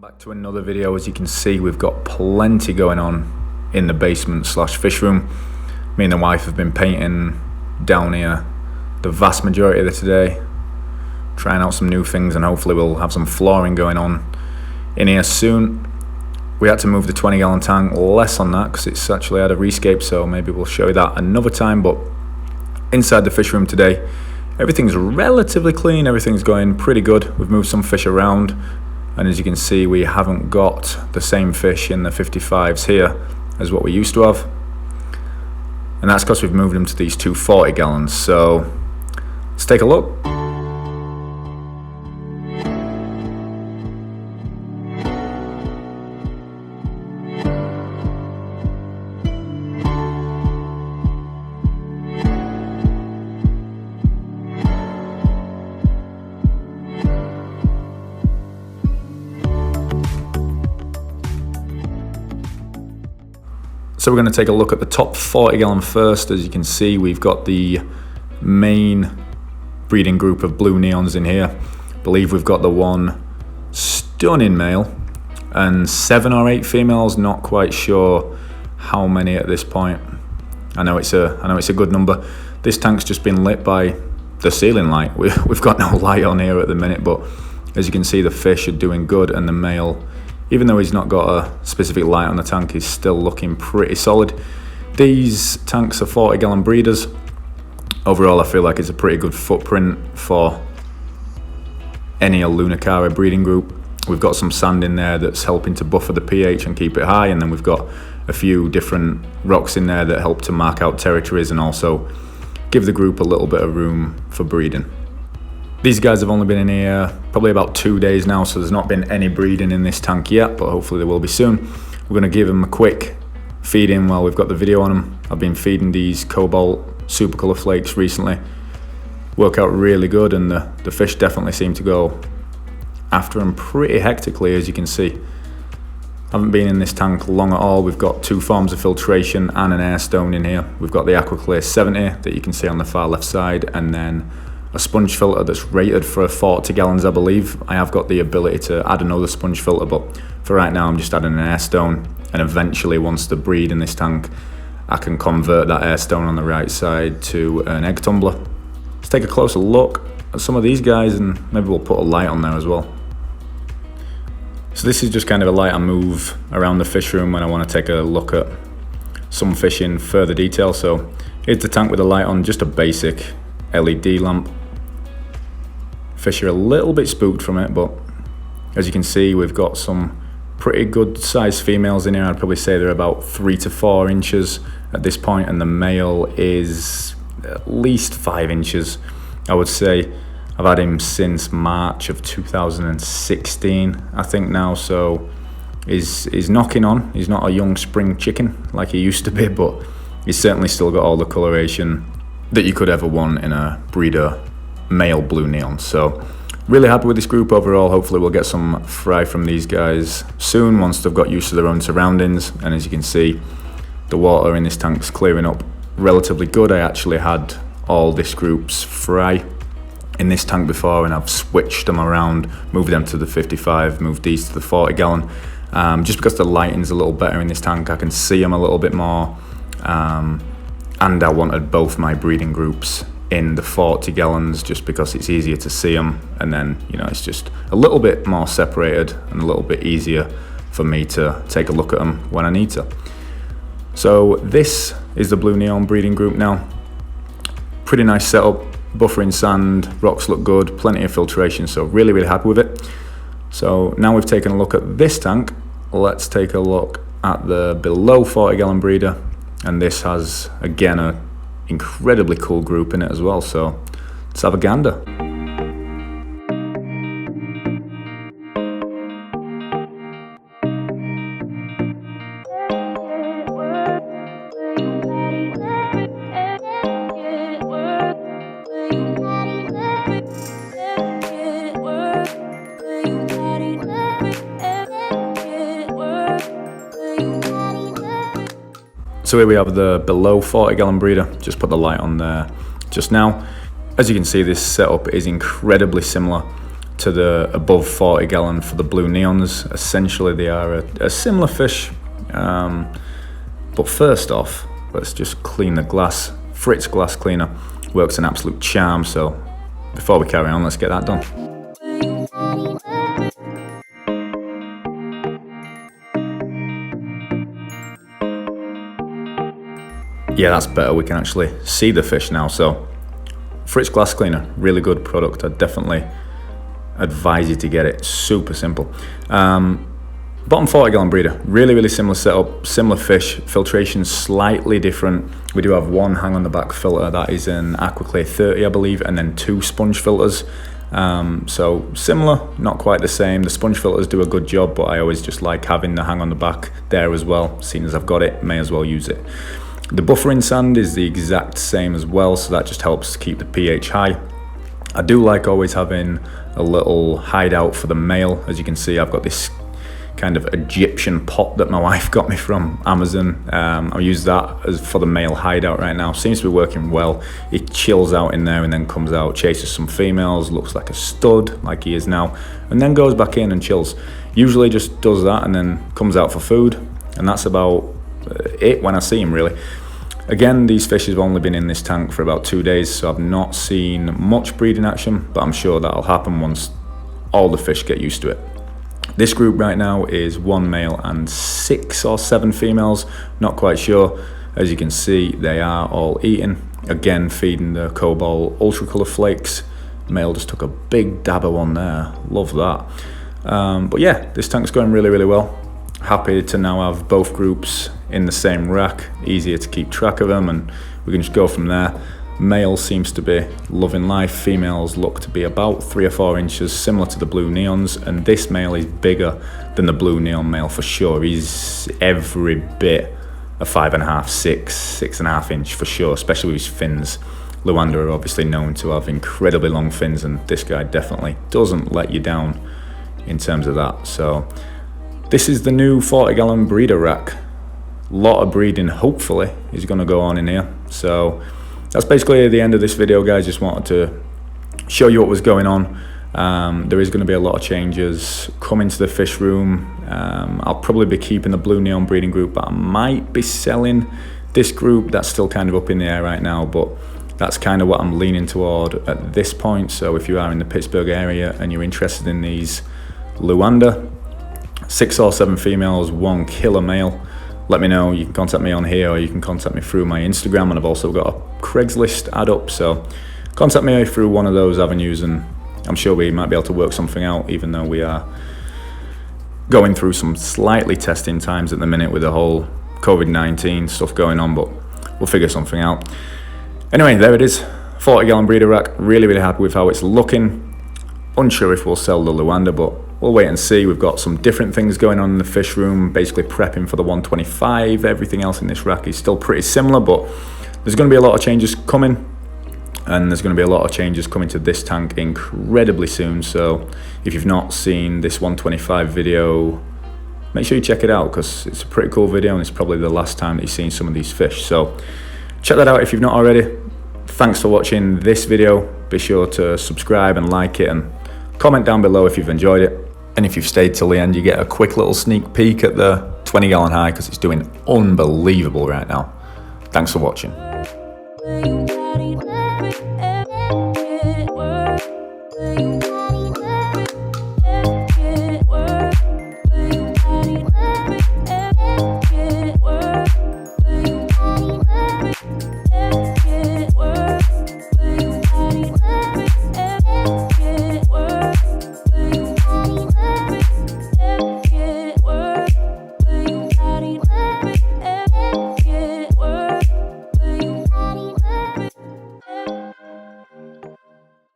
Back to another video. As you can see, we've got plenty going on in the basement slash fish room. Me and the wife have been painting down here the vast majority of the today, trying out some new things, and hopefully we'll have some flooring going on in here soon. We had to move the 20-gallon tank, less on that because it's actually had a rescape, so maybe we'll show you that another time. But inside the fish room today, everything's relatively clean, everything's going pretty good. We've moved some fish around, and as you can see, we haven't got the same fish in the 55s here as what we used to have. And that's because we've moved them to these two 40 gallons. So let's take a look. So we're going to take a look at the top 40 gallon first. As you can see, we've got the main breeding group of blue neons in here. I believe we've got the one stunning male and 7 or 8 females. Not quite sure how many at this point. I know it's a good number. This tank's just been lit by the ceiling light. We've got no light on here at the minute, but as you can see, the fish are doing good, and the male, even though he's not got a specific light on the tank, he's still looking pretty solid. These tanks are 40 gallon breeders. Overall, I feel like it's a pretty good footprint for any Lwanda breeding group. We've got some sand in there that's helping to buffer the pH and keep it high, and then we've got a few different rocks in there that help to mark out territories and also give the group a little bit of room for breeding. These guys have only been in here probably about 2 days now, so there's not been any breeding in this tank yet, but hopefully there will be soon. We're going to give them a quick feed in while we've got the video on them. I've been feeding these cobalt super colour flakes recently. Work out really good, and the fish definitely seem to go after them pretty hectically, as you can see. Haven't been in this tank long at all. We've got 2 forms of filtration and an air stone in here. We've got the Aquaclear 70 that you can see on the far left side, and then a sponge filter that's rated for 40 gallons, I believe. I have got the ability to add another sponge filter, but for right now I'm just adding an air stone, and eventually once they breed in this tank, I can convert that air stone on the right side to an egg tumbler. Let's take a closer look at some of these guys, and maybe we'll put a light on there as well. So this is just kind of a light I move around the fish room when I want to take a look at some fish in further detail. So here's the tank with a light on, just a basic LED lamp. Fish are a little bit spooked from it, but as you can see, we've got some pretty good sized females in here. I'd probably say they're about 3 to 4 inches at this point, and the male is at least 5 inches, I would say. I've had him since March of 2016, I think now, so he's knocking on. He's not a young spring chicken like he used to be, but he's certainly still got all the coloration that you could ever want in a breeder male blue neon. So really happy with this group overall. Hopefully we'll get some fry from these guys soon once they've got used to their own surroundings. And as you can see, the water in this tank's clearing up relatively good. I actually had all this group's fry in this tank before, and I've switched them around, moved them to the 55, moved these to the 40 gallon, just because the lighting's a little better in this tank. I can see them a little bit more, and I wanted both my breeding groups in the 40 gallons just because it's easier to see them, and then, you know, it's just a little bit more separated and a little bit easier for me to take a look at them when I need to. So this is the blue neon breeding group now. Pretty nice setup, buffering sand, rocks look good, plenty of filtration, so really happy with it. So now we've taken a look at this tank, let's take a look at the below 40 gallon breeder. And this has, again, an incredibly cool group in it as well, so let's have a gander. So here we have the below 40 gallon breeder, just put the light on there just now. As you can see, this setup is incredibly similar to the above 40 gallon for the blue neons. Essentially they are a similar fish, but first off, let's just clean the glass. Fritz glass cleaner works an absolute charm, so before we carry on, let's get that done. Yeah, that's better. We can actually see the fish now. So Fritz glass cleaner, really good product. I definitely advise you to get it. Super simple. Bottom 40 gallon breeder, really similar setup, similar fish, filtration slightly different. We do have one hang on the back filter, that is an Aquaclay 30 I believe, and then 2 sponge filters. So similar, not quite the same. The sponge filters do a good job, but I always just like having the hang on the back there as well. Seeing as I've got it, may as well use it. The buffering sand is the exact same as well, so that just helps keep the pH high. I do like always having a little hideout for the male. As you can see, I've got this kind of Egyptian pot that my wife got me from Amazon. I'll use that as for the male hideout right now. Seems to be working well. It chills out in there and then comes out, chases some females, looks like a stud like he is now, and then goes back in and chills. Usually just does that and then comes out for food, and that's about it when I see him really. Again, these fish have only been in this tank for about 2 days, so I've not seen much breeding action, but I'm sure that'll happen once all the fish get used to it. This group right now is 1 male and 6 or 7 females, not quite sure. As you can see, they are all eating. Again, feeding the Cobalt Ultra Colour Flakes. Male just took a big dab of one there, love that. But yeah, this tank's going really well. Happy to now have both groups in the same rack, easier to keep track of them, and we can just go from there. Male seems to be loving life, females look to be about 3 or 4 inches, similar to the blue neons, and this male is bigger than the blue neon male for sure. He's every bit a 5.5, 6.5 inch for sure, especially with his fins. Lwanda are obviously known to have incredibly long fins, and this guy definitely doesn't let you down in terms of that. So this is the new 40 gallon breeder rack. Lot of breeding hopefully is going to go on in here. So that's basically the end of this video, guys. Just wanted to show you what was going on. There is going to be a lot of changes coming to the fish room. I'll probably be keeping the blue neon breeding group, but I might be selling this group. That's still kind of up in the air right now, but that's kind of what I'm leaning toward at this point. So if you are in the Pittsburgh area and you're interested in these Lwanda, 6 or 7 females, 1 killer male, let me know. You can contact me on here, or you can contact me through my Instagram, and I've also got a Craigslist ad up, so contact me through one of those avenues, and I'm sure we might be able to work something out, even though we are going through some slightly testing times at the minute with the whole COVID-19 stuff going on, but we'll figure something out. Anyway, there it is, 40 gallon breeder rack. Really happy with how it's looking. Unsure if we'll sell the Lwanda, but we'll wait and see. We've got some different things going on in the fish room, basically prepping for the 125. Everything else in this rack is still pretty similar, but there's going to be a lot of changes coming, and there's going to be a lot of changes coming to this tank incredibly soon. So if you've not seen this 125 video, make sure you check it out, because it's a pretty cool video, and it's probably the last time that you've seen some of these fish. So check that out if you've not already. Thanks for watching this video. Be sure to subscribe and like it, and comment down below if you've enjoyed it. And if you've stayed till the end, you get a quick little sneak peek at the 20 gallon high, because it's doing unbelievable right now. Thanks for watching.